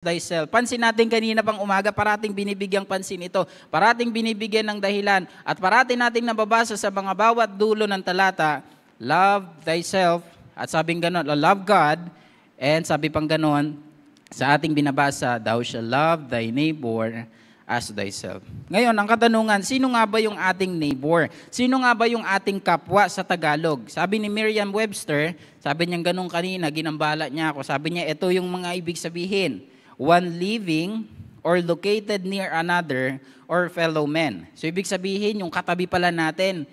thyself. Pansin natin kanina pang umaga, parating binibigyang pansin ito. Parating binibigyan ng dahilan. At parating nating nababasa sa mga bawat dulo ng talata, love thyself. At sabing ganon, love God. And sabi pang ganon, sa ating binabasa, thou shall love thy neighbor as thyself. Ngayon, ang katanungan, sino nga ba yung ating neighbor? Sino nga ba yung ating kapwa sa Tagalog? Sabi ni Merriam-Webster, sabi niya ganun kanina, ginambala niya ako. Sabi niya, ito yung mga ibig sabihin. One living or located near another or fellow man. So, ibig sabihin, yung katabi pala natin,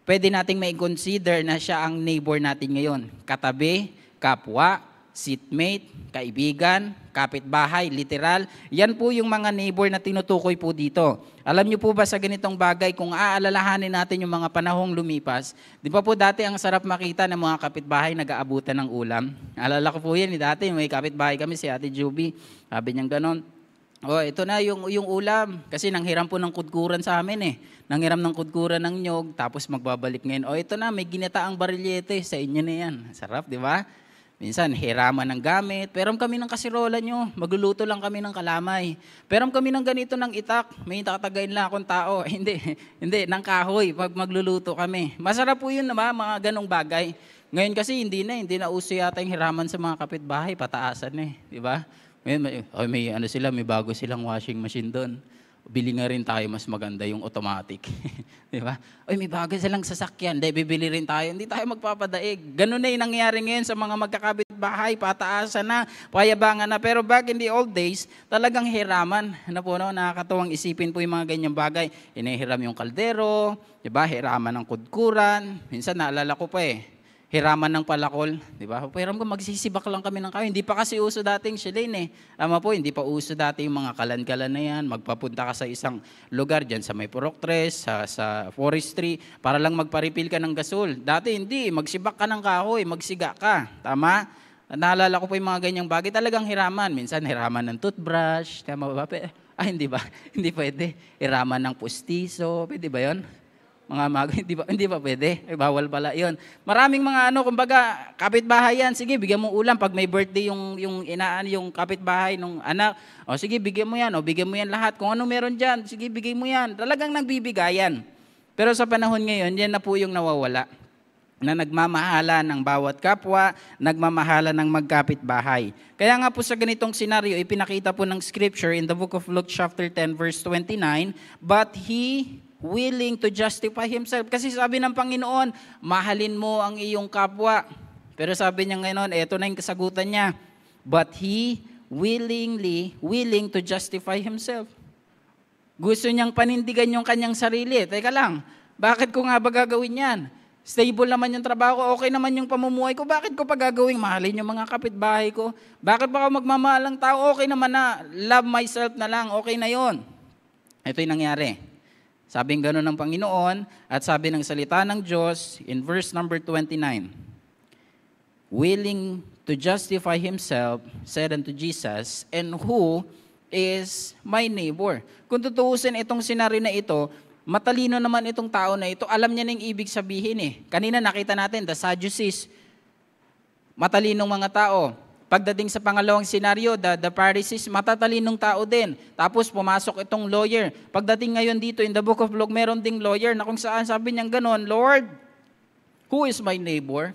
pwede nating may consider na siya ang neighbor natin ngayon. Katabi, kapwa, seatmate, kaibigan, kapitbahay, literal. Yan po yung mga neighbor na tinutukoy po dito. Alam niyo po ba sa ganitong bagay, kung aalalahanin natin yung mga panahong lumipas, di ba po dati ang sarap makita ng mga kapitbahay nag-aabutan ng ulam? Alala ko po yan, dati may kapitbahay kami, si Ate Juby, sabi niyang ganon, oh, ito na yung ulam. Kasi nanghiram po ng kudkuran sa amin eh. Nanghiram ng kudkuran ng nyog, tapos magbabalik ngayon. Oh, ito na, may ginataang barilyete, sa inyo na yan. Sarap, di ba? Minsan, hiraman ng gamit. Peram kami ng kasirola nyo. Magluluto lang kami ng kalamay. Peram kami ng ganito ng itak. May tatagayin lang akong tao. Hindi, ng kahoy pag magluluto kami. Masarap po yun naman, mga ganong bagay. Ngayon kasi hindi na uso yata yung hiraman sa mga kapitbahay. Pataasan eh, di ba? May bago silang washing machine doon. Bili nga rin tayo, mas maganda yung automatic. Di ba? May bago silang sasakyan, bibili rin tayo. Hindi tayo magpapadaig. Ganun na yung nangyayari ngayon sa mga magkakabit-bahay, pataasan na, payabangan na. Pero back in the old days, talagang hiraman. Nakakatawang isipin po yung mga ganyang bagay. Inihiram yung kaldero, di ba? Hiraman ng kudkuran. Minsan naalala ko pa hiraman ng palakol, di ba? Pero magsisibak lang kami ng kahoy. Hindi pa kasi uso dating Shilane eh. Ama po, hindi pa uso dati yung mga kalan-kalan na yan. Magpapunta ka sa isang lugar dyan sa may Purok 3, sa forestry, para lang magparipil ka ng gasol. Dati hindi, magsibak ka ng kahoy, magsiga ka. Tama? Naalala ko po yung mga ganyang bagay. Talagang hiraman. Minsan hiraman ng toothbrush. Tama ba? Hindi ba? Hindi pwede. Hiraman ng pustiso. Pwede ba yun? Hindi ba pwede? Bawal pala 'yon. Maraming mga kumbaga, kapitbahay yan. Sige, bigyan mo ulam pag may birthday yung kapitbahay nung anak. O sige, bigyan mo yan. O bigyan mo yan lahat. Kung ano meron diyan, sige, bigay mo yan. Talagang nagbibigayan. Pero sa panahon ngayon, yan na po yung nawawala. Na nagmamahala ng bawat kapwa, nagmamahala ng magkapitbahay. Kaya nga po sa ganitong senaryo, ipinakita po ng scripture in the book of Luke chapter 10 verse 29, but he willing to justify himself. Kasi sabi ng Panginoon, mahalin mo ang iyong kapwa. Pero sabi niya ngayon, eto na yung kasagutan niya. But he willing to justify himself. Gusto niyang panindigan yung kanyang sarili. Teka lang, bakit ko nga ba gagawin yan? Stable naman yung trabaho ko, okay naman yung pamumuhay ko. Bakit ko pa gagawin? Mahalin yung mga kapitbahay ko. Bakit pa ako magmamahal ng tao? Okay naman na, love myself na lang, okay na yon. Ito yung nangyari. Sabing gano'n ng Panginoon at sabi ng salita ng Diyos in verse number 29, willing to justify himself, said unto Jesus, and who is my neighbor? Kung tutuusin itong senaryo na ito, matalino naman itong tao na ito, alam niya na yung ibig sabihin eh. Kanina nakita natin, the Sadducees, matalinong mga tao. Pagdating sa pangalawang senaryo, the Pharisees, matatalinong tao din. Tapos pumasok itong lawyer. Pagdating ngayon dito in the book of Luke, meron ding lawyer na kung saan sabi niyang ganon, Lord, who is my neighbor?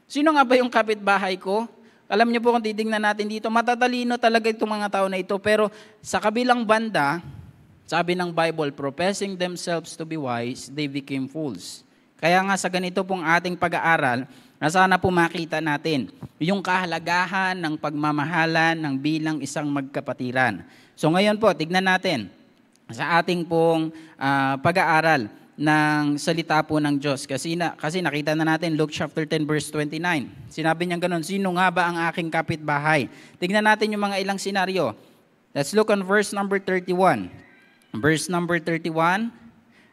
Sino nga ba yung kapitbahay ko? Alam niyo po kung titingnan natin dito, matatalino talaga itong mga tao na ito. Pero sa kabilang banda, sabi ng Bible, professing themselves to be wise, they became fools. Kaya nga sa ganito pong ating pag-aaral, na sana po makita natin yung kahalagahan ng pagmamahalan ng bilang isang magkapatiran. So ngayon po, tignan natin sa ating pong pag-aaral ng salita po ng Diyos. Kasi nakita na natin Luke chapter 10 verse 29. Sinabi niya ganoon, sino nga ba ang aking kapitbahay? Tignan natin yung mga ilang senaryo. Let's look on verse number 31. Verse number 31.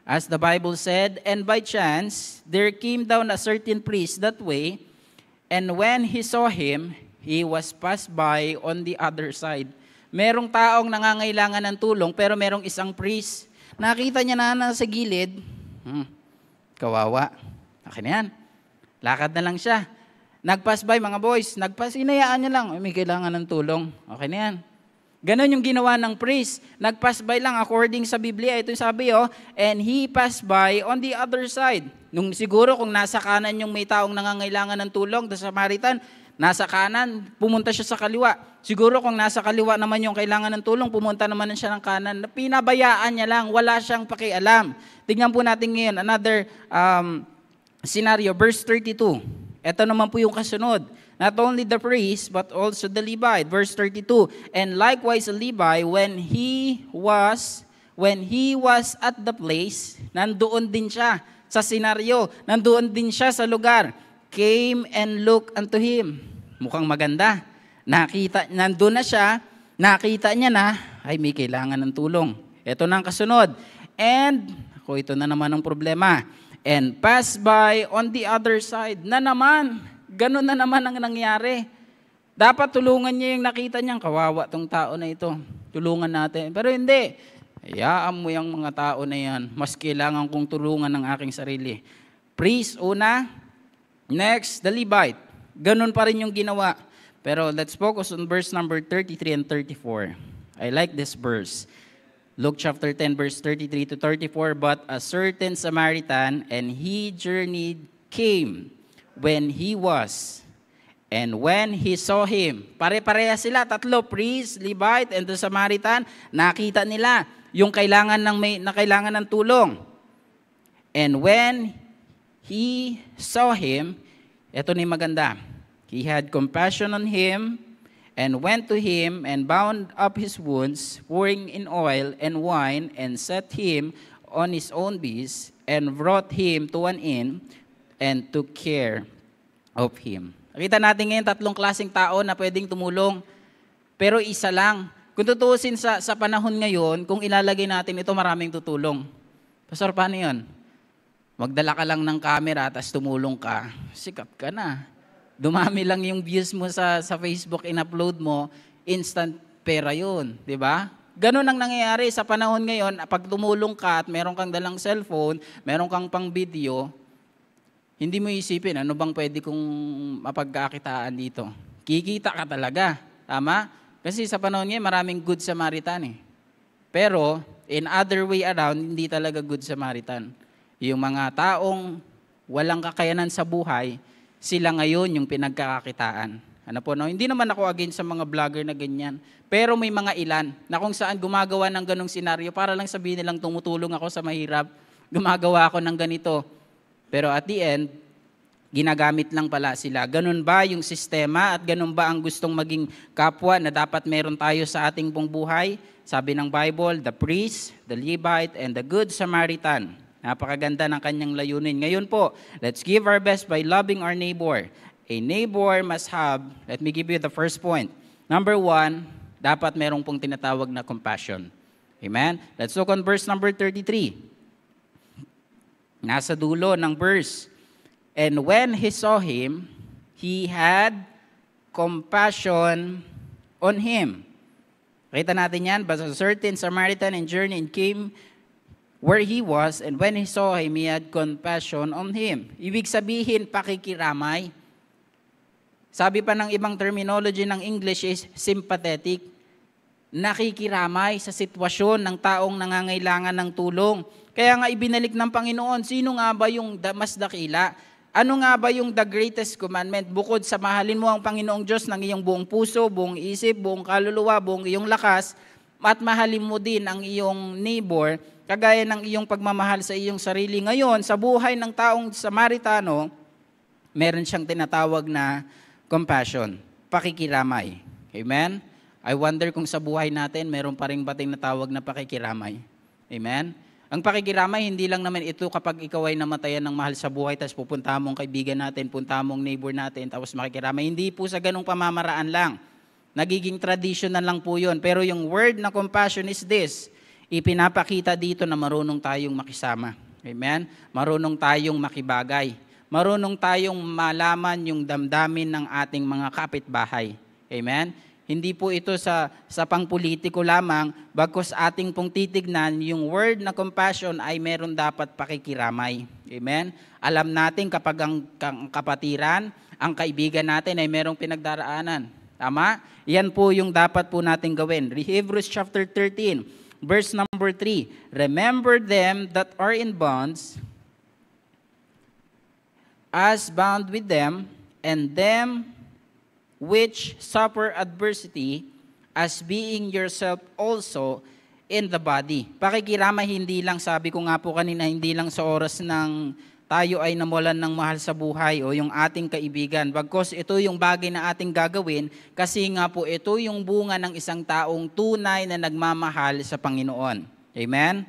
As the Bible said, and by chance, there came down a certain priest that way, and when he saw him, he was passed by on the other side. Merong taong nangangailangan ng tulong, pero merong isang priest. Nakita niya na nasa gilid, kawawa. Akin na yan. Lakad na lang siya. Nag-pass by mga boys, inayaan niya lang, may kailangan ng tulong. Okay na yan. Ganon yung ginawa ng priest. Nag-pass by lang according sa Biblia. Ito yung sabi, and he passed by on the other side. Nung siguro kung nasa kanan yung may taong nangangailangan ng tulong, the Samaritan, nasa kanan, pumunta siya sa kaliwa. Siguro kung nasa kaliwa naman yung kailangan ng tulong, pumunta naman siya ng kanan. Pinabayaan niya lang, wala siyang pakialam. Tingnan po natin ngayon, another scenario, verse 32. Ito naman po yung kasunod. Not only the priest, but also the Levite. Verse 32, and likewise a Levi, when he was at the place, nandoon din siya sa senaryo, nandoon din siya sa lugar, came and looked unto him. Mukhang maganda. Nandoon na siya, nakita niya na, ay may kailangan ng tulong. Ito na ang kasunod. And, ito na naman ang problema. And pass by on the other side na naman. Ganun na naman ang nangyari. Dapat tulungan niya yung nakita niyang kawawa tong tao na ito. Tulungan natin. Pero hindi. Hayaan mo yung mga tao na yan. Mas kailangan kong tulungan ng aking sarili. Priest, una. Next, the Levite. Ganun pa rin yung ginawa. Pero let's focus on verse number 33 and 34. I like this verse. Luke chapter 10, verse 33 to 34. But a certain Samaritan, and he journeyed, came when he was, and when he saw him. Pare-pareha sila, tatlo, priest, Levite, and the Samaritan. Nakita nila yung kailangan ng tulong. And when he saw him, eto na yung maganda. He had compassion on him, and went to him, and bound up his wounds, pouring in oil and wine, and set him on his own beast, and brought him to an inn, and took care of him. Nakita natin ngayon tatlong klaseng tao na pwedeng tumulong, pero isa lang. Kung tutuusin sa panahon ngayon, kung ilalagay natin ito, maraming tutulong. Pastor, paano yun? Magdala ka lang ng camera, tapos tumulong ka, sikat ka na. Dumami lang yung views mo sa Facebook, in-upload mo, instant pera yun, di ba? Ganun ang nangyayari sa panahon ngayon, pag tumulong ka at meron kang dalang cellphone, meron kang pang video, hindi mo isipin, ano bang pwede kong mapagkakitaan dito? Kikita ka talaga. Tama? Kasi sa panahon ngayon, maraming good Samaritan eh. Pero, in other way around, hindi talaga good Samaritan. Yung mga taong walang kakayanan sa buhay, sila ngayon yung pinagkakakitaan. Ano po, no? Hindi naman ako against sa mga vlogger na ganyan. Pero may mga ilan na kung saan gumagawa ng ganong senaryo para lang sabihin nilang tumutulong ako sa mahirap, gumagawa ako ng ganito. Pero at the end, ginagamit lang pala sila. Ganun ba yung sistema at ganun ba ang gustong maging kapwa na dapat meron tayo sa ating pong buhay? Sabi ng Bible, the priest, the Levite, and the good Samaritan. Napakaganda ng kanyang layunin. Ngayon po, let's give our best by loving our neighbor. A neighbor must have, let me give you the first point. Number 1, dapat merong pong tinatawag na compassion. Amen? Let's look on verse number 33. Nasa dulo ng verse. And when he saw him, he had compassion on him. Kita natin yan. But a certain Samaritan and journeyed and came where he was, and when he saw him, he had compassion on him. Ibig sabihin, pakikiramay. Sabi pa ng ibang terminology ng English is sympathetic. Nakikiramay sa sitwasyon ng taong nangangailangan ng tulong. Kaya nga ibinalik ng Panginoon, sino nga ba yung mas dakila? Ano nga ba yung the greatest commandment? Bukod sa mahalin mo ang Panginoong Diyos ng iyong buong puso, buong isip, buong kaluluwa, buong iyong lakas, at mahalin mo din ang iyong neighbor, kagaya ng iyong pagmamahal sa iyong sarili. Ngayon, sa buhay ng taong Samaritano, meron siyang tinatawag na compassion, pakikiramay. Amen? I wonder kung sa buhay natin, meron pa rin ba tinatawag na pakikiramay? Amen? Ang pakikiramay, hindi lang naman ito kapag ikaw ay namatayan ng mahal sa buhay, tapos pupunta mong kaibigan natin, punta mong neighbor natin, tapos makikiramay. Hindi po sa ganung pamamaraan lang. Nagiging traditional lang po yun. Pero yung word na compassion is this. Ipinapakita dito na marunong tayong makisama. Amen? Marunong tayong makibagay. Marunong tayong malaman yung damdamin ng ating mga kapitbahay. Amen? Hindi po ito sa pangpolitiko lamang, bagkus ating pong titignan, yung word na compassion ay meron dapat pakikiramay. Amen? Alam natin kapag ang kapatiran, ang kaibigan natin ay merong pinagdaraanan. Tama? Yan po yung dapat po natin gawin. Hebrews chapter 13, verse number 3. Remember them that are in bonds, as bound with them, and them which suffer adversity, as being yourself also in the body. Pakikirama, hindi lang, sabi ko nga po kanina, hindi lang sa oras ng tayo ay nawalan ng mahal sa buhay o yung ating kaibigan. Bagkus ito yung bagay na ating gagawin kasi nga po ito yung bunga ng isang taong tunay na nagmamahal sa Panginoon. Amen?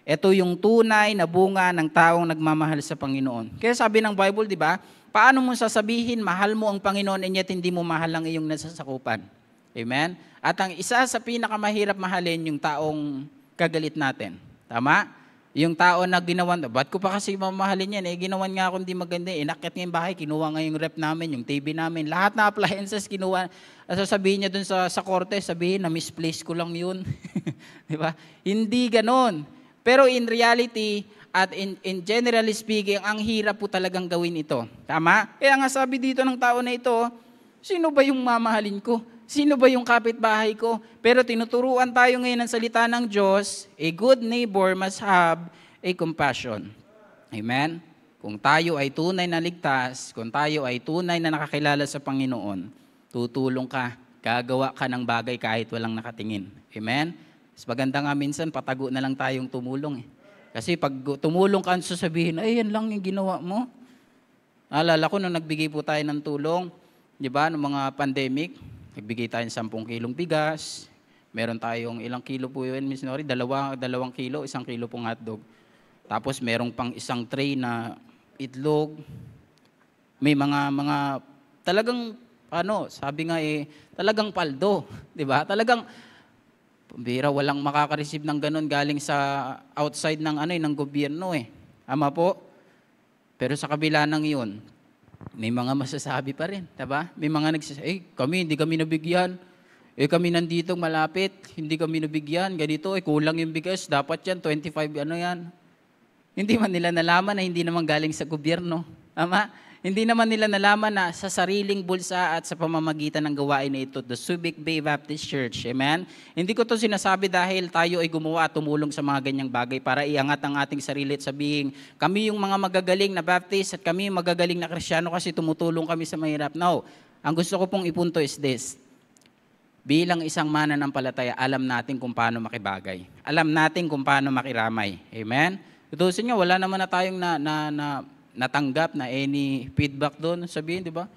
Ito yung tunay na bunga ng taong nagmamahal sa Panginoon. Kaya sabi ng Bible, di ba, paano mo sasabihin, mahal mo ang Panginoon and yet hindi mo mahal ang iyong nasasakupan? Amen? At ang isa sa pinakamahirap mahalin, yung taong kagalit natin. Tama? Yung tao na ginawan, ba't ko pa kasi mamahalin yan? Ginawan nga akong di maganda. Inakyat nga yung bahay, kinuha nga yung rep namin, yung TV namin. Lahat na appliances kinuha. Sasabihin niya dun sa korte, sabihin na misplace ko lang yun. Di ba? Hindi ganon. Pero in reality, at in generally speaking, ang hirap po talagang gawin ito. Tama? Kaya nga sabi dito ng tao na ito, sino ba yung mamahalin ko? Sino ba yung kapitbahay ko? Pero tinuturuan tayo ngayon ng salita ng Diyos, a good neighbor must have a compassion. Amen? Kung tayo ay tunay na ligtas, kung tayo ay tunay na nakakilala sa Panginoon, tutulong ka, gagawa ka ng bagay kahit walang nakatingin. Amen? Mas maganda nga minsan, patago na lang tayong tumulong. Kasi pag tumulong ka, sasabihin, ay yan lang yung ginawa mo. Alala ko nung nagbigay po tayo ng tulong, di ba, noong mga pandemic, nagbigay tayo ng 10 kilong bigas, meron tayong ilang kilo po yun, Miss Nori, 2 kilo, 1 kilo pong hotdog. Tapos merong pang isang tray na itlog. May mga talagang, sabi nga talagang paldo, di ba? Talagang, pambira, walang makaka-receive ng ganun galing sa outside ng gobyerno Ama po. Pero sa kabila ng yun, may mga masasabi pa rin, diba? May mga nagsasabi, hindi kami nabigyan. Kami nandito malapit, hindi kami nabigyan. Ganito, kulang yung bigas, dapat yan, 25, yan. Hindi man nila nalaman na hindi naman galing sa gobyerno. Tama? Hindi naman nila nalaman na sa sariling bulsa at sa pamamagitan ng gawain na ito, the Subic Bay Baptist Church. Amen? Hindi ko to sinasabi dahil tayo ay gumawa at tumulong sa mga ganyang bagay para iangat ang ating sarili at sabihin, kami yung mga magagaling na Baptist at kami yung magagaling na Kristyano kasi tumutulong kami sa mahirap. No. Ang gusto ko pong ipunto is this. Bilang isang mananampalataya, alam natin kung paano makibagay. Alam natin kung paano makiramay. Amen? Tutusin nyo, wala naman na tayong natanggap na any feedback doon. Sabihin, di ba?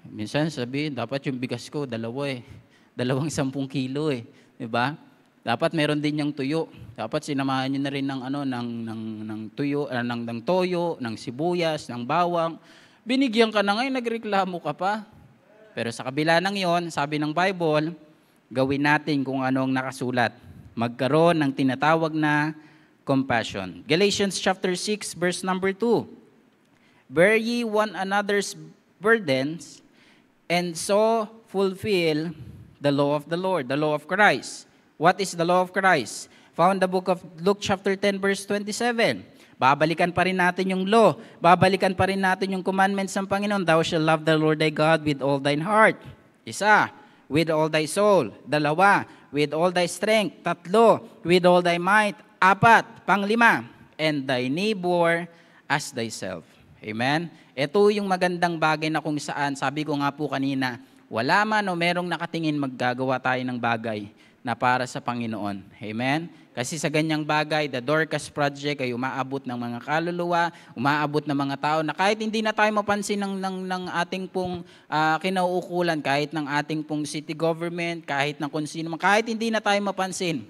Minsan sabihin, dapat yung bigas ko, 2 2 10 kilo Di ba? Dapat meron din yung tuyo. Dapat sinamahan nyo na rin ng tuyo, ng toyo, ng sibuyas, ng bawang. Binigyan ka na ngayon, nagreklamo ka pa. Pero sa kabila ng yon, sabi ng Bible, gawin natin kung anong nakasulat. Magkaroon ng tinatawag na compassion. Galatians chapter 6, verse number 2. Bear ye one another's burdens, and so fulfill the law of the Lord, the law of Christ. What is the law of Christ? Found the book of Luke chapter 10, verse 27. Babalikan pa rin natin yung law. Babalikan pa rin natin yung commandments ng Panginoon. Thou shalt love the Lord thy God with all thine heart. 1, with all thy soul. 2, with all thy strength. 3, with all thy might. 4, 5, and thy neighbor as thyself. Amen? Ito yung magandang bagay na kung saan, sabi ko nga po kanina, wala man o merong nakatingin, maggagawa tayo ng bagay na para sa Panginoon. Amen? Kasi sa ganyang bagay, the Dorcas Project ay umaabot ng mga kaluluwa, umaabot ng mga tao na kahit hindi na tayo mapansin ng ating pong kinauukulan, kahit ng ating pong city government, kahit ng kung sino, kahit hindi na tayo mapansin,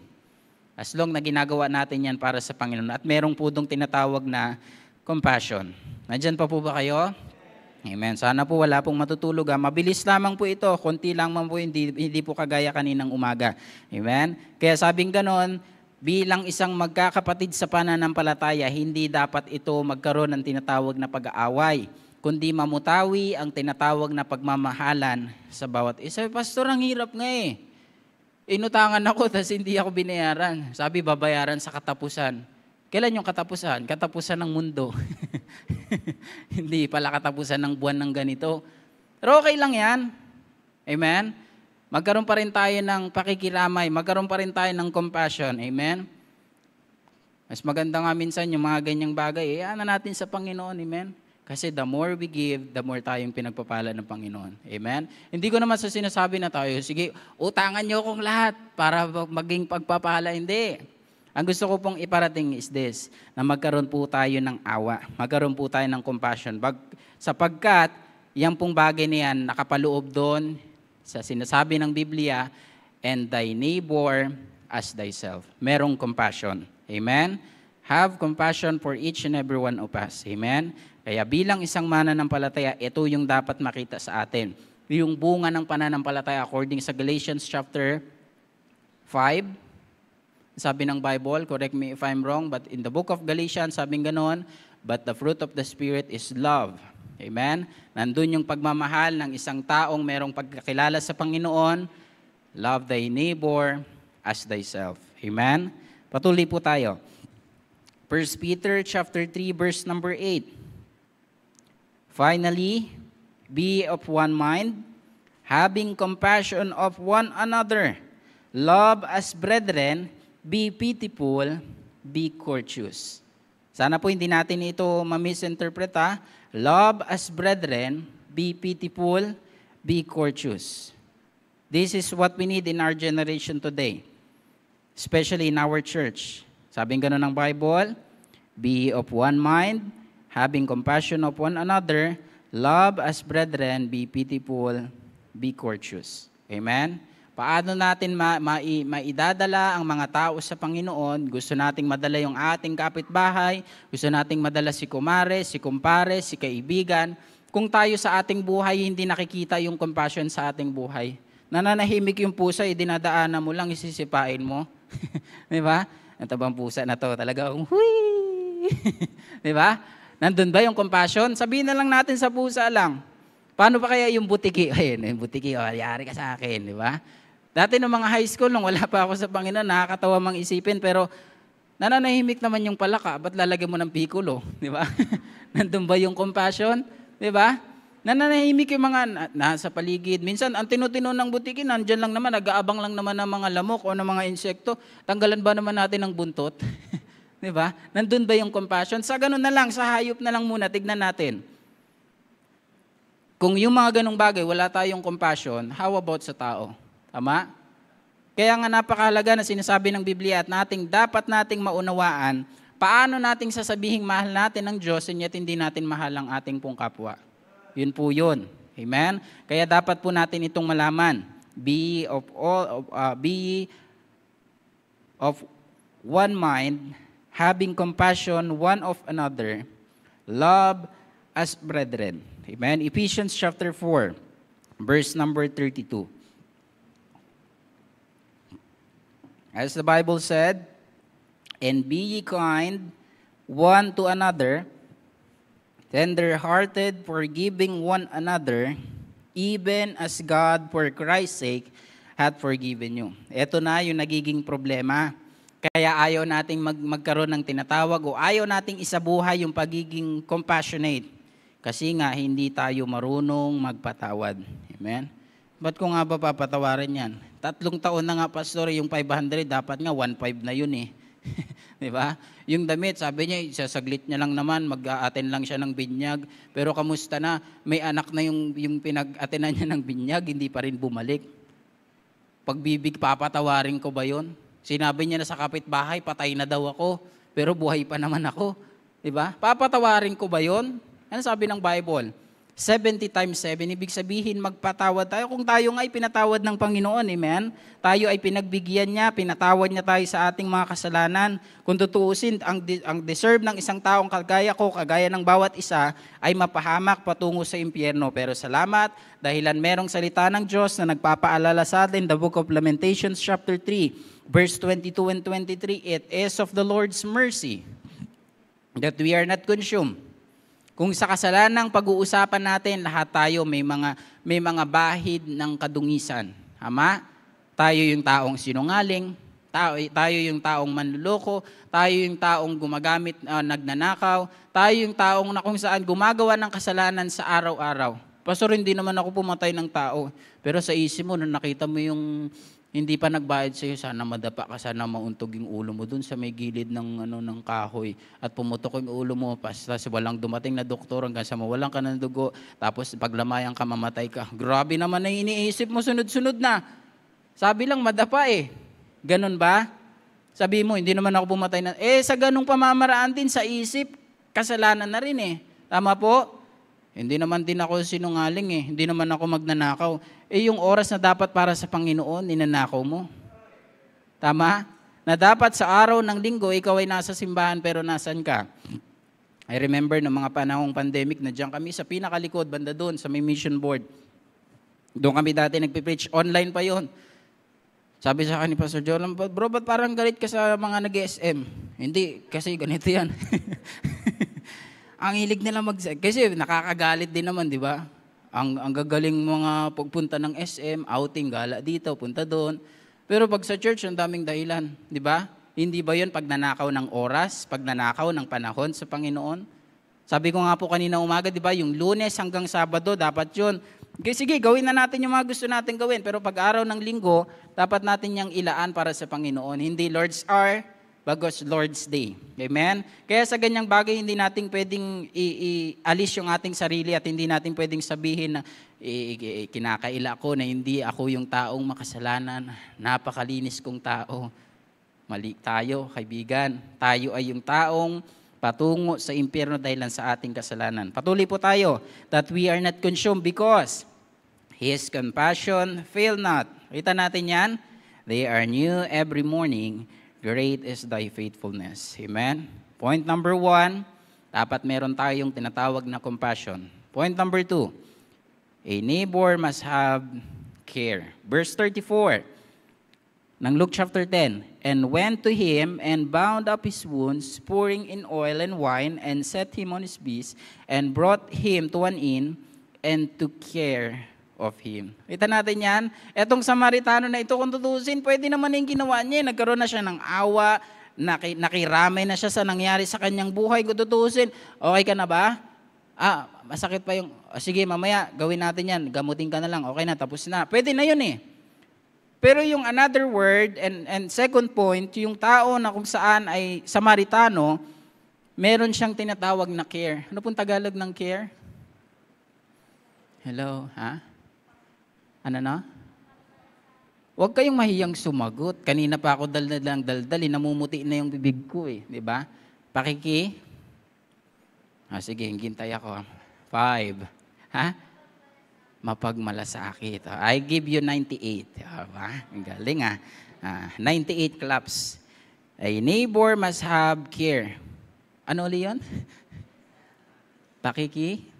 as long na ginagawa natin yan para sa Panginoon. At merong po dong tinatawag na compassion. Nandyan pa po ba kayo? Amen. Sana po wala pong matutulog. Mabilis lamang po ito. Konti lang man po, hindi po kagaya kaninang umaga. Amen. Kaya sabing ganon, bilang isang magkakapatid sa pananampalataya, hindi dapat ito magkaroon ng tinatawag na pag-aaway, kundi mamutawi ang tinatawag na pagmamahalan sa bawat isa. Pastor, ang hirap nga Inutangan ako, tapos hindi ako binayaran. Sabi, babayaran sa katapusan. Kailan yung katapusan? Katapusan ng mundo. Hindi pala katapusan ng buwan ng ganito. Pero okay lang yan. Amen? Magkaroon pa rin tayo ng pakikiramay, magkaroon pa rin tayo ng compassion. Amen? Mas maganda nga minsan yung mga ganyang bagay, ano natin sa Panginoon. Amen? Kasi the more we give, the more tayong pinagpapala ng Panginoon. Amen? Hindi ko naman sa sinasabi na tayo, sige, utangan nyo kong lahat para maging pagpapala. Hindi. Ang gusto ko pong iparating is this, na magkaroon po tayo ng awa. Magkaroon po tayo ng compassion. Sapagkat, yan pong bagay na yan, nakapaloob doon sa sinasabi ng Biblia, and thy neighbor as thyself. Merong compassion. Amen? Have compassion for each and every one of us. Amen? Kaya bilang isang mananampalataya, ito yung dapat makita sa atin. Yung bunga ng pananampalataya according sa Galatians chapter 5. Sabi ng Bible, correct me if I'm wrong, but in the book of Galatians, sabing ganon, but the fruit of the Spirit is love. Amen? Nandun yung pagmamahal ng isang taong merong pagkakilala sa Panginoon. Love thy neighbor as thyself. Amen? Patuloy po tayo. 1 Peter chapter 3 verse number 8. Finally, be of one mind, having compassion of one another. Love as brethren, be pitiful, be courteous. Sana po hindi natin ito ma-misinterpret ha. Love as brethren, be pitiful, be courteous. This is what we need in our generation today, especially in our church. Sabing gano'n ng Bible, be of one mind, having compassion of one another, love as brethren, be pitiful, be courteous. Amen? Paano natin maidadala ang mga tao sa Panginoon? Gusto nating madala yung ating kapitbahay, gusto nating madala si kumare, si kumpare, si kaibigan. Kung tayo sa ating buhay, hindi nakikita yung compassion sa ating buhay. Nananahimik yung pusa, dinadaanan mo lang, isisipain mo. Di ba? Ang tabang pusa na to, talaga, huy! Di ba? Nandun ba yung compassion? Sabihin na lang natin sa pusa lang. Paano pa kaya yung butiki? Ayun, yung butiki, yari ka sa akin, di ba? Dati nung mga high school, nung wala pa ako sa Panginoon, nakakatawa mang isipin, pero nananahimik naman yung palaka, ba't lalagyan mo ng pikulo? Di ba? Nandun ba yung compassion? Di ba? Nananahimik yung mga nasa paligid. Minsan, ang tinutino ng butiki, nandyan lang naman, nag-aabang lang naman ng mga lamok o ng mga insekto. Tanggalan ba naman natin ng buntot? Di ba? Nandun ba yung compassion? Sa ganun na lang, sa hayop na lang muna, tignan natin. Kung yung mga ganung bagay, wala tayong compassion, how about sa tao? Tama? Kaya nga napakahalaga na sinasabi ng Biblia at dapat nating maunawaan, paano nating sasabihing mahal natin ang Diyos and yet hindi natin mahal ang ating pong kapwa. Yun po yun. Amen? Kaya dapat po natin itong malaman. Be of one mind, having compassion one of another, love as brethren. Amen. Ephesians chapter 4, verse number 32. As the Bible said, and be ye kind one to another, tender-hearted, forgiving one another, even as God for Christ's sake hath forgiven you. Ito na yung nagiging problema. Kaya ayaw nating magkaroon ng tinatawag o ayaw nating isabuhay yung pagiging compassionate. Kasi nga, hindi tayo marunong magpatawad. Amen? Ba't ko nga ba papatawarin yan? 3 taon na nga, pastor, yung 500, dapat nga 1.5 na yun eh. Di ba? Yung damit, sabi niya, sasaglit niya lang naman, mag-a-attend lang siya ng binyag. Pero kamusta na, may anak na yung pinag-attenan niya ng binyag, hindi pa rin bumalik. Pagbibig, papatawarin ko ba yun? Sinabi niya na sa kapitbahay, patay na daw ako, pero buhay pa naman ako. Diba? Papatawarin ko ba yun? Ano sabi ng Bible? 70 times 7, ibig sabihin magpatawad tayo. Kung tayo nga ay pinatawad ng Panginoon, amen? Tayo ay pinagbigyan niya, pinatawad niya tayo sa ating mga kasalanan. Kung tutuusin, ang deserve ng isang taong kagaya ko, kagaya ng bawat isa, ay mapahamak patungo sa impyerno. Pero salamat, dahilan merong salita ng Diyos na nagpapaalala sa atin, the book of Lamentations chapter 3, verse 22 and 23, it is of the Lord's mercy that we are not consumed. Kung sa kasalanang pag-uusapan natin, lahat tayo may mga bahid ng kadungisan. Tama? Tayo yung taong sinungaling, tayo yung taong manluloko, tayo yung taong gumagamit, nagnanakaw, tayo yung taong na kung saan gumagawa ng kasalanan sa araw-araw. Pastor, hindi naman ako pumatay ng tao. Pero sa isip mo, nung nakita mo yung hindi pa nagbayad sa'yo, sana madapa ka, sana mauntog yung ulo mo dun sa may gilid ng kahoy at pumutok yung ulo mo, tapos walang dumating na doktor hanggang sa mawalan ka ng dugo, tapos paglamayan ka, mamatay ka. Grabe naman na iniisip mo, sunod-sunod na. Sabi lang, madapa eh. Ganun ba? Sabi mo, hindi naman ako pumatay na. Sa ganung pamamaraan din sa isip, kasalanan na rin eh. Tama po? Hindi naman din ako sinungaling eh. Hindi naman ako magnanakaw. Yung oras na dapat para sa Panginoon, ninanakaw mo. Tama? Na dapat sa araw ng linggo, ikaw ay nasa simbahan pero nasan ka? I remember ng mga panahong pandemic, nandiyan kami sa pinakalikod, banda doon, sa may mission board. Doon kami dati nagpipreach. Online pa yon. Sabi sa akin ni Pastor Jolan, bro, ba't parang galit ka sa mga nag-SM? Hindi, kasi ganito yan. Ang hilig nila kasi nakakagalit din naman, di ba? Ang gagaling mga pagpunta ng SM, outing, gala dito, punta doon. Pero pag sa church, ang daming dahilan, di ba? Hindi ba yun pagnanakaw ng oras, pagnanakaw ng panahon sa Panginoon? Sabi ko nga po kanina umaga, di ba? Yung Lunes hanggang Sabado, dapat yun. Sige, gawin na natin yung mga gusto natin gawin. Pero pag araw ng linggo, dapat natin yung ilaan para sa Panginoon. Hindi Lord's Hour, bagos Lord's Day. Amen? Kaya sa ganyang bagay, hindi natin pwedeng ialis yung ating sarili at hindi natin pwedeng sabihin na kinakaila ko na hindi ako yung taong makasalanan. Napakalinis kong tao. Mali tayo, kaibigan. Tayo ay yung taong patungo sa impyerno dahil sa ating kasalanan. Patuloy po tayo, that we are not consumed because His compassion fail not. Kita natin yan. They are new every morning. Great is thy faithfulness. Amen? Point number 1, dapat meron tayong tinatawag na compassion. Point number 2, a neighbor must have care. Verse 34 ng Luke chapter 10, and went to him and bound up his wounds, pouring in oil and wine, and set him on his beast, and brought him to an inn, and took care of him. Kita natin yan. Etong Samaritano na ito, kung tutusin, pwede naman yung ginawa niya. Nagkaroon na siya ng awa, nakiramay na siya sa nangyari sa kanyang buhay. Kung tutusin, okay ka na ba? Masakit pa yung, sige mamaya, gawin natin yan. Gamutin ka na lang, okay na, tapos na. Pwede na yun eh. Pero yung another word, and second point, yung tao na kung saan ay Samaritano, meron siyang tinatawag na care. Ano pong Tagalog ng care? Hello, ha? Ano na? Huwag kayong mahiyang sumagot. Kanina pa ako daldal, namumuti na yung bibig ko eh. Di ba? Pakiki? Sige, hintay ako. 5. Ha? Mapagmalasakit. I give you 98. Diba? Ang galing 98 claps. A neighbor must have care. Ano ulit yun? Pakiki?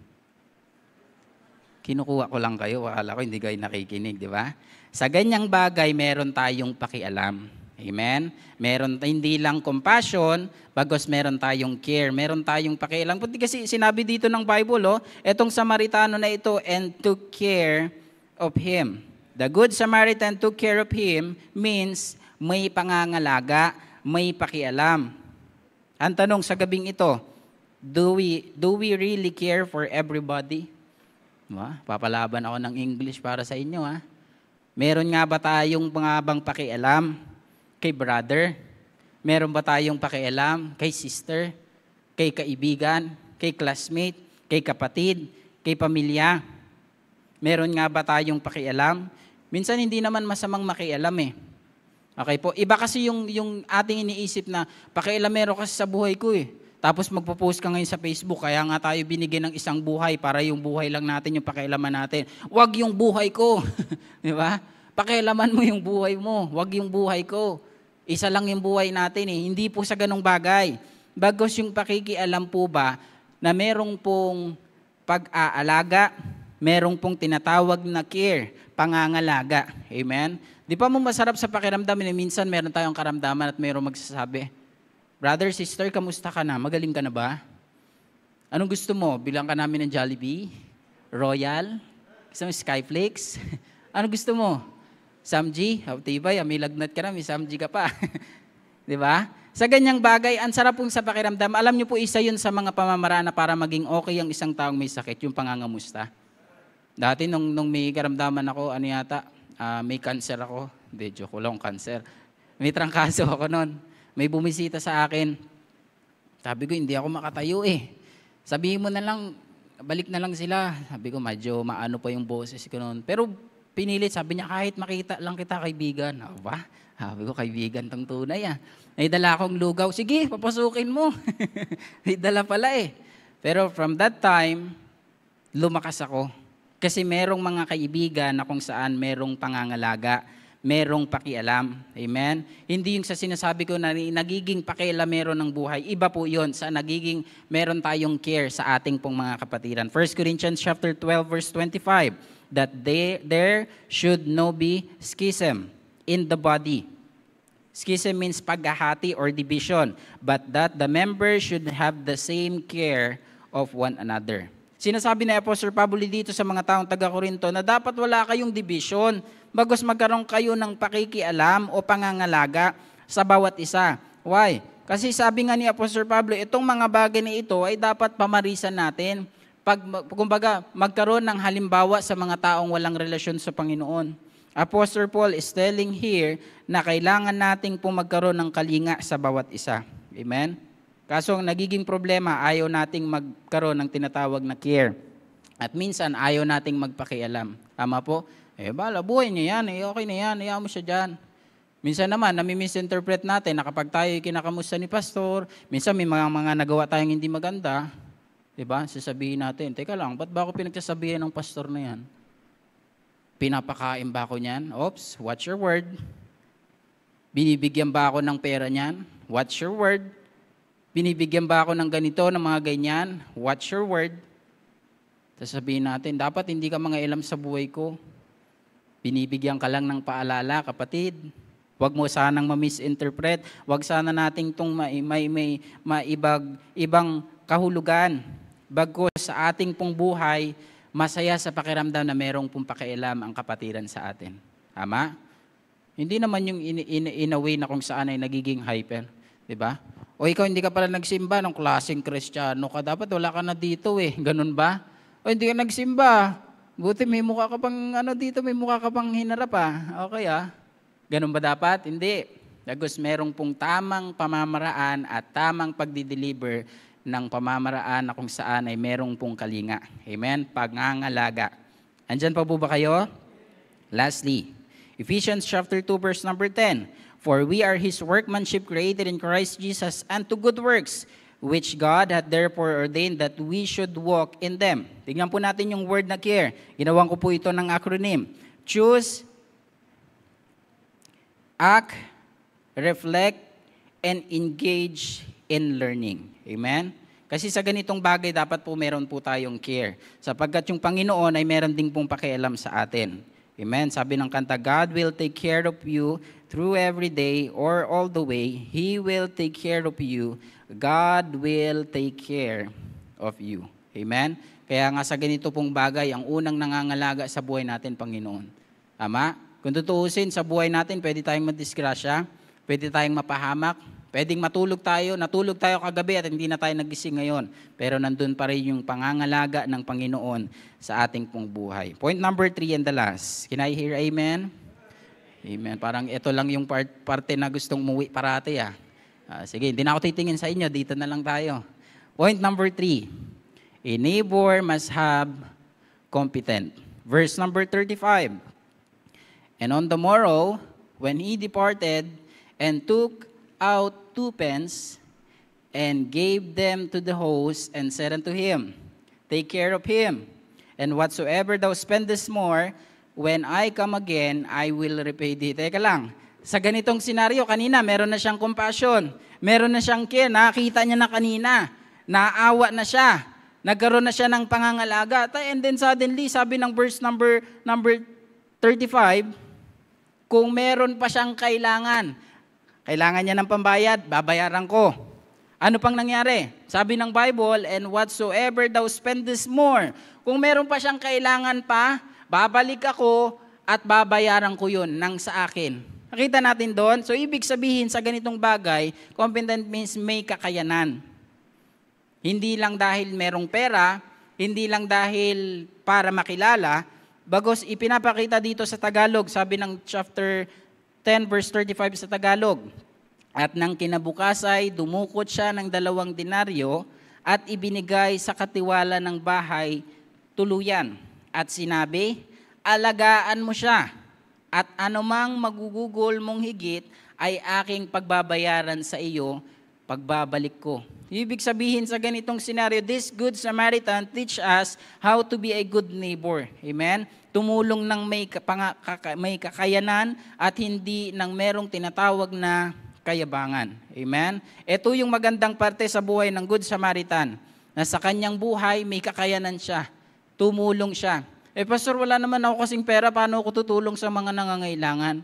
Kinukuha ko lang kayo, akala ko hindi kayo nakikinig, di ba? Sa ganyang bagay, meron tayong pakialam. Amen? Meron, hindi lang compassion, bagos meron tayong care, meron tayong pakialam. Puti kasi sinabi dito ng Bible, etong Samaritano na ito, and took care of him. The good Samaritan took care of him means may pangangalaga, may pakialam. Ang tanong sa gabing ito, do we really care for everybody? Papalaban ako ng English para sa inyo. Meron nga ba tayong pangabang pakialam kay brother? Meron ba tayong pakialam kay sister? Kay kaibigan? Kay classmate? Kay kapatid? Kay pamilya? Meron nga ba tayong pakialam? Minsan hindi naman masamang makialam eh. Okay po? Iba kasi yung ating iniisip na pakialamero kasi sa buhay ko eh. Tapos magpo-post ka ngayon sa Facebook, kaya nga tayo binigyan ng isang buhay para yung buhay lang natin, yung pakialaman natin. Huwag yung buhay ko. Di ba? Pakialaman mo yung buhay mo. Huwag yung buhay ko. Isa lang yung buhay natin eh. Hindi po sa ganong bagay. Bagos yung pakikialam po ba na merong pong pag-aalaga, merong pong tinatawag na care, pangangalaga. Amen? Di pa mo masarap sa pakiramdam na minsan meron tayong karamdaman at merong magsasabi, brother, sister, kamusta ka na? Magaling ka na ba? Anong gusto mo? Bilang ka namin ng Jollibee? Royal? Gusto mo Skyflakes? Ano gusto mo? Samji? Tibay, may lagnat ka na, may Samji ka pa. Di ba? Sa ganyang bagay, ang sarap pong sa pakiramdam. Alam niyo po, isa yun sa mga pamamaraan na para maging okay ang isang taong may sakit, yung pangangamusta. Dati nung may karamdaman ako, ano yata, may cancer ako. Hindi, joke lang, cancer. May trangkaso ako noon. May bumisita sa akin. Sabi ko, hindi ako makatayo eh. Sabihin mo na lang, balik na lang sila. Sabi ko, medyo maano pa yung boses ko noon. Pero pinilit, sabi niya, kahit makita lang kita, kaibigan. Aba, sabi ko, kaibigan tong tunay ah. May dala akong lugaw. Sige, papasukin mo. May dala pala eh. Pero from that time, lumakas ako. Kasi merong mga kaibigan na kung saan merong pangangalaga, merong pakialam. Amen? Hindi yung sa sinasabi ko na nagiging pakialamero ng buhay. Iba po yun sa nagiging meron tayong care sa ating pong mga kapatiran. 1 Corinthians chapter 12 verse 25, that there should no be schism in the body. Schism means paghahati or division, but that the members should have the same care of one another. Sinasabi ni Apostle Pablo dito sa mga taong taga-Korinto na dapat wala kayong division, bagos magkaroon kayo ng pakikialam o pangangalaga sa bawat isa. Why? Kasi sabi nga ni Apostle Pablo, itong mga bagay na ito ay dapat pamarisan natin. Kumbaga, magkaroon ng halimbawa sa mga taong walang relasyon sa Panginoon. Apostle Paul is telling here na kailangan nating magkaroon ng kalinga sa bawat isa. Amen? Kaso ang nagiging problema, ayaw nating magkaroon ng tinatawag na care. At minsan, ayaw nating magpakialam. Tama po? Bala, buhay niya yan. Okay na yan. Ayaw mo siya dyan. Minsan naman, nami-misinterpret natin na kapag tayo kinakamusta ni pastor, minsan may mga nagawa tayong hindi maganda, diba? Sasabihin natin, teka lang, ba't ba ako pinagsasabihin ng pastor na yan? Pinapakain ba ako niyan? Oops, watch your word. Binibigyan ba ako ng pera niyan? Watch your word. Binibigyan ba ako ng ganito, ng mga ganyan? Watch your word. Sasabihin natin, dapat hindi ka mga ilam sa buhay ko. Binibigyan ka lang ng paalala, kapatid. Huwag mo sanang ma-misinterpret. Huwag sana nating itong ibang kahulugan. Bagkus sa ating pong buhay, masaya sa pakiramdam na merong pong pakialam ang kapatiran sa atin. Tama? Hindi naman yung in a way na kung saan ay nagiging hyper. Diba? O ikaw hindi ka pala nagsimba ng klaseng Kristiyano ka, dapat wala ka na dito eh. Ganun ba? O hindi ka nagsimba, buti may mukha ka pang dito, may mukha ka pang hinarap ah. Okay ah. Ganun ba dapat? Hindi. Dagos merong pong tamang pamamaraan at tamang pagdi-deliver ng pamamaraan na kung saan ay merong pong kalinga. Amen? Pangangalaga. Andyan pa po ba kayo? Lastly, Ephesians chapter 2 verse number 10. For we are His workmanship created in Christ Jesus unto good works, which God had therefore ordained that we should walk in them. Tingnan po natin yung word na care. Ginawan ko po ito ng acronym. Choose, act, reflect, and engage in learning. Amen? Kasi sa ganitong bagay, dapat po meron po tayong care. Sapagkat yung Panginoon ay meron ding pong pakialam sa atin. Amen? Sabi ng kanta, God will take care of you through every day or all the way. He will take care of you. God will take care of you. Amen? Kaya nga sa ganito pong bagay, ang unang nangangalaga sa buhay natin, Panginoon. Tama? Kung tutuusin, sa buhay natin, pwede tayong madisgrasya, pwede tayong mapahamak, pwedeng natulog tayo kagabi at hindi na tayo nagising ngayon. Pero nandun pa rin yung pangangalaga ng Panginoon sa ating pong buhay. Point number 3 and the last. Can I hear amen? Amen. Parang ito lang yung parte na gustong umuwi parati ah. Sige, hindi na ako titingin sa inyo. Dito na lang tayo. Point number 3. A neighbor must have competent. Verse number 35. And on the morrow, when he departed and took out 2 pence and gave them to the host and said unto him, take care of him, and whatsoever thou spendest more, when I come again, I will repay thee. Teka lang, sa ganitong senaryo, kanina meron na siyang compassion, meron na siyang care, nakita niya na kanina, naawa na siya, nagkaroon na siya ng pangangalaga, and then suddenly, sabi ng verse number 35, kung meron pa siyang kailangan niya ng pambayad, babayaran ko. Ano pang nangyari? Sabi ng Bible, and whatsoever thou spendest more, kung meron pa siyang kailangan pa, babalik ako at babayaran ko yun nang sa akin. Nakita natin doon? So, ibig sabihin sa ganitong bagay, competent means may kakayanan. Hindi lang dahil merong pera, Hindi lang dahil para makilala, bagos ipinapakita dito sa Tagalog, sabi ng chapter 10 verse 35 sa Tagalog. At nang kinabukasay, dumukot siya ng 2 denaryo at ibinigay sa katiwala ng bahay tuluyan. At sinabi, alagaan mo siya at anumang magugugol mong higit ay aking pagbabayaran sa iyo pagbabalik ko. Ibig sabihin sa ganitong senaryo, this Good Samaritan teach us how to be a good neighbor. Amen? Tumulong ng may kakayanan at hindi ng merong tinatawag na kayabangan. Amen? Ito yung magandang parte sa buhay ng Good Samaritan, na sa kanyang buhay may kakayanan siya. Tumulong siya. Pastor, wala naman ako kasing pera, paano ako tutulong sa mga nangangailangan?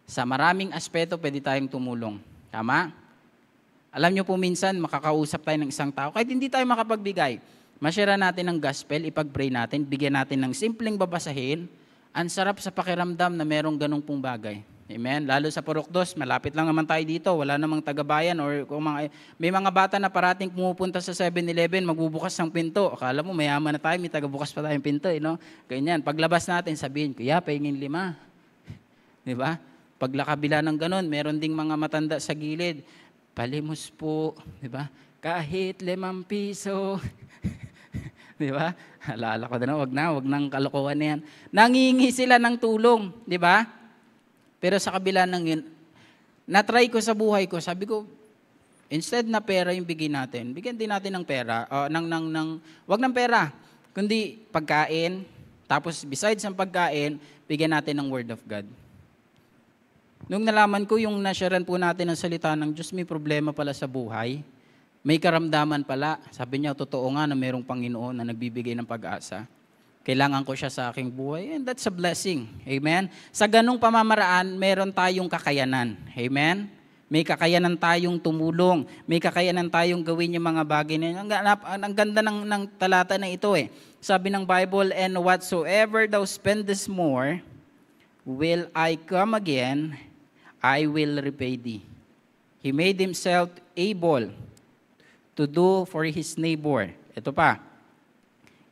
Sa maraming aspeto pwede tayong tumulong. Tama? Alam nyo po minsan, makakausap tayo ng isang tao, kahit hindi tayo makapagbigay, masyara natin ng gospel, ipag-pray natin, bigyan natin ng simpleng babasahin, ang sarap sa pakiramdam na merong ganong pong bagay. Amen? Lalo sa Purokdos, malapit lang naman tayo dito, wala namang tagabayan, or kung may mga bata na parating pumupunta sa 7-Eleven, magbubukas ng pinto. Akala mo, mayaman na tayo, may tagabukas pa tayong pinto. No? Ganyan, paglabas natin, sabihin, kuya, pahingin 5. Diba? Paglakabila ng ganon, meron ding mga matanda sa gilid, palimos po, diba? Kahit 5 piso. Diba? Alala ko na, wag nang kalokohan na yan. Nangingi sila ng tulong, diba? Pero sa kabila ng yun, na-try ko sa buhay ko, sabi ko, instead na pera yung bigyan natin, bigyan din natin ng pera, wag ng pera, kundi pagkain, tapos besides ang pagkain, bigyan natin ng Word of God. Nung nalaman ko yung nasyaran po natin ng salita ng Diyos, may problema pala sa buhay, may karamdaman pala, sabi niya, totoo nga na mayroong Panginoon na nagbibigay ng pag-asa. Kailangan ko siya sa aking buhay, and that's a blessing. Amen? Sa ganung pamamaraan, meron tayong kakayanan. Amen? May kakayanan tayong tumulong. May kakayanan tayong gawin yung mga bagay na yun. Ang ganda ng talata na ito eh. Sabi ng Bible, and whatsoever thou spendest more, will I come again, I will repay thee. He made himself able to do for his neighbor. Ito pa.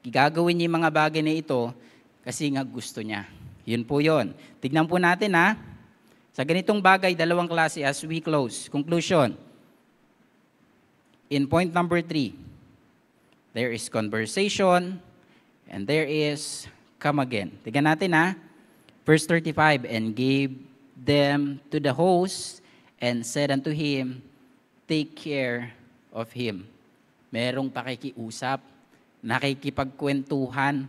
Gagawin niya yung mga bagay na ito kasi nga gusto niya. Yun po yun. Tignan po natin ha. Sa ganitong bagay, 2 klase as we close. Conclusion. In point number 3, there is conversation and there is come again. Tignan natin ha. Verse 35, and gave them to the host and said unto him, take care of him. Merong pakikiusap, nakikipagkwentuhan,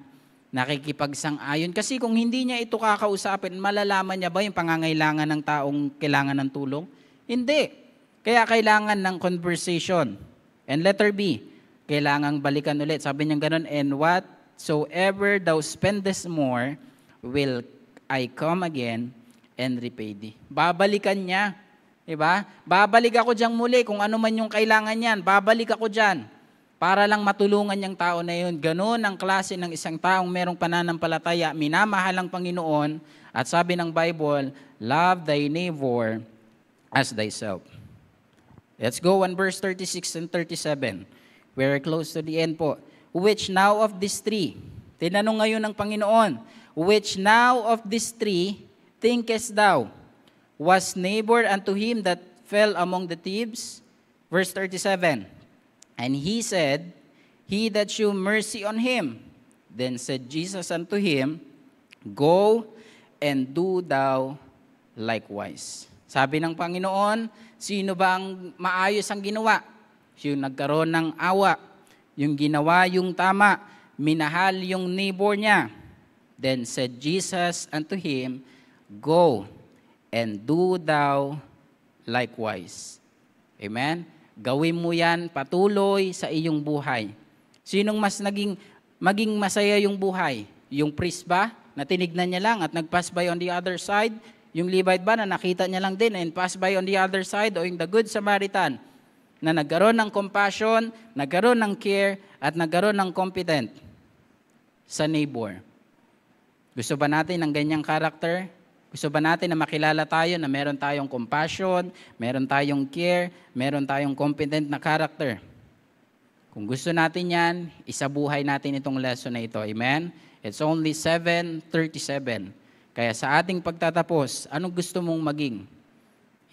nakikipagsang-ayon. Kasi kung hindi niya ito kakausapin, malalaman niya ba yung pangangailangan ng taong kailangan ng tulong? Hindi. Kaya kailangan ng conversation. And letter B, kailangang balikan ulit. Sabi niya ganun, and whatsoever thou spendest more, will I come again and repay thee. Babalikan niya. Diba? Babalik ako dyan muli kung ano man yung kailangan niyan. Babalik ako dyan. Para lang matulungan yung tao na yun. Ganun ang klase ng isang taong merong pananampalataya, minamahal ang Panginoon, at sabi ng Bible, love thy neighbor as thyself. Let's go on verse 36 and 37. We're close to the end po. Which now of these three, tinanong ngayon ng Panginoon, which now of these three thinkest thou, was neighbor unto him that fell among the thieves? Verse 37. And he said, he that shew mercy on him. Then said Jesus unto him, go and do thou likewise. Sabi ng Panginoon, sino ba ang maayos ang ginawa? Yung nagkaroon ng awa, yung ginawa yung tama, minahal yung neighbor niya. Then said Jesus unto him, go and do thou likewise. Amen? Gawin mo yan patuloy sa iyong buhay. Sinong mas maging masaya yung buhay? Yung priest ba, na tinignan niya lang at nag-pass by on the other side? Yung Levite ba, na nakita niya lang din and pass by on the other side? O yung the Good Samaritan, na nagkaroon ng compassion, nagkaroon ng care, at nagkaroon ng competent sa neighbor? Gusto ba natin ng ganyang character? Gusto ba natin na makilala tayo na meron tayong compassion, meron tayong care, meron tayong competent na character? Kung gusto natin yan, isabuhay natin itong lesson na ito. Amen? It's only 7:37. Kaya sa ating pagtatapos, anong gusto mong maging?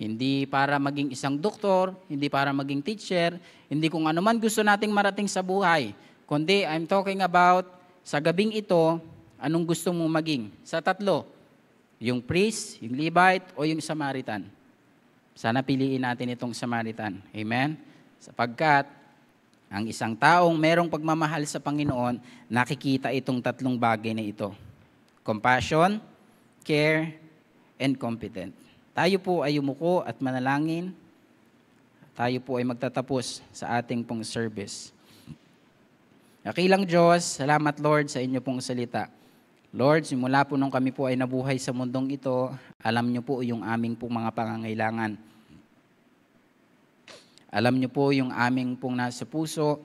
Hindi para maging isang doktor, hindi para maging teacher, hindi kung ano man gusto nating marating sa buhay. Kundi I'm talking about sa gabing ito, anong gusto mong maging? Sa tatlo, yung priest, yung Levite, o yung Samaritan. Sana piliin natin itong Samaritan. Amen? Sapagkat ang isang taong merong pagmamahal sa Panginoon, nakikita itong tatlong bagay na ito. Compassion, care, and competent. Tayo po ay umuko at manalangin. Tayo po ay magtatapos sa ating pong service. Dakilang Diyos, salamat Lord sa inyo pong salita. Lord, simula po nung kami po ay nabuhay sa mundong ito, alam niyo po yung aming pong mga pangangailangan. Alam niyo po yung aming pong nasa puso.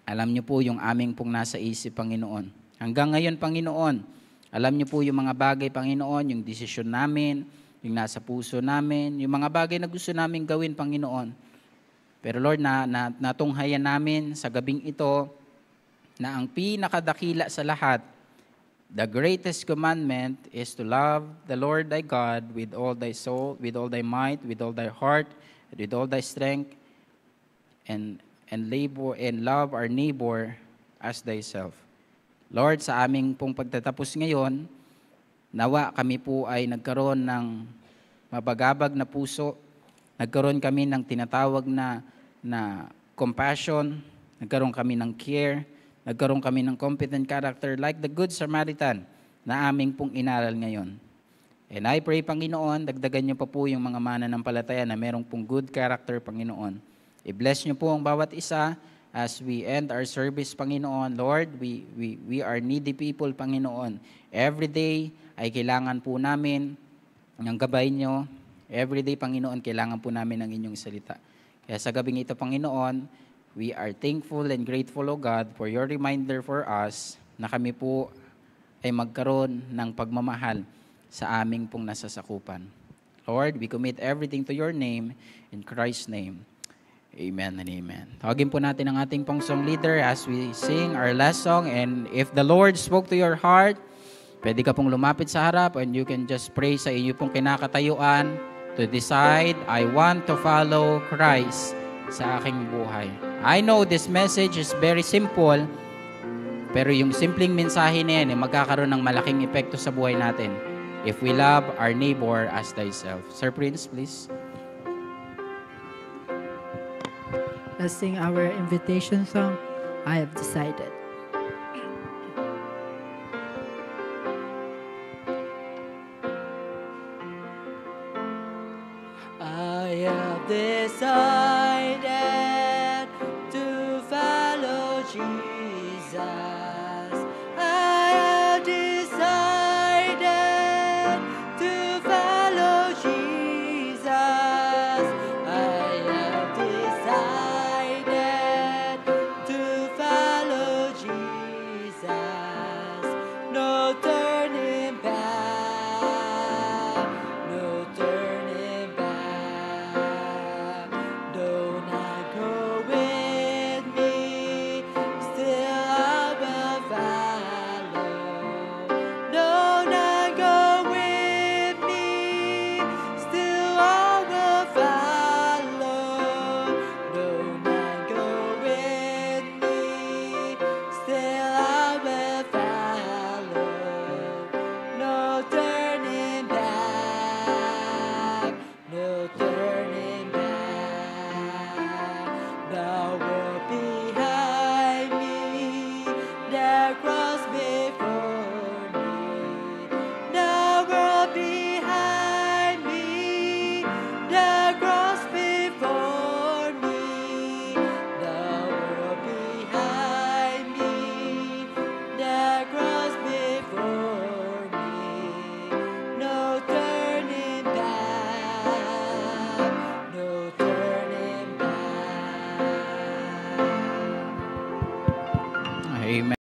Alam niyo po yung aming pong nasa isip, Panginoon. Hanggang ngayon, Panginoon, alam niyo po yung mga bagay, Panginoon, yung desisyon namin, yung nasa puso namin, yung mga bagay na gusto namin gawin, Panginoon. Pero Lord, natunghayan namin sa gabing ito na ang pinakadakila sa lahat, the greatest commandment is to love the Lord thy God with all thy soul, with all thy might, with all thy heart, with all thy strength, and love our neighbor as thyself. Lord, sa aming pong pagtatapos ngayon, nawa kami po ay nagkaroon ng mabagabag na puso, nagkaroon kami ng tinatawag na compassion, nagkaroon kami ng care, nagkaroon kami ng competent character like the Good Samaritan na aming pong inaral ngayon. And I pray, Panginoon, dagdagan niyo pa po yung mga mananampalataya na merong pong good character, Panginoon. I-bless niyo po ang bawat isa as we end our service, Panginoon. Lord, we are needy people, Panginoon. Every day ay kailangan po namin ng gabay niyo. Every day, Panginoon, kailangan po namin ng inyong salita. Kaya sa gabing ito, Panginoon, we are thankful and grateful, O God, for your reminder for us na kami po ay magkaroon ng pagmamahal sa aming pong nasasakupan. Lord, we commit everything to your name, in Christ's name. Amen and amen. Tawagin po natin ang ating pong song leader as we sing our last song. And if the Lord spoke to your heart, pwede ka pong lumapit sa harap and you can just pray sa inyo pong kinakatayuan to decide, I want to follow Christ sa aking buhay. I know this message is very simple, pero yung simpleng mensahe na yan, magkakaroon ng malaking epekto sa buhay natin if we love our neighbor as thyself. Sir Prince, please. Let's sing our invitation song, I Have Decided. I have decided to follow Jesus. I have decided to follow Jesus. I have decided to follow Jesus. No turning back, no turning back. Though not go with me, still I will follow. Though not go with me, still I will follow. Though not go with me, still I will follow. No turning back, no turning back. The world behind me, the cross before me. The world behind me, the cross before me. The world behind me, the cross before me. No turning back, no turning back. Amen.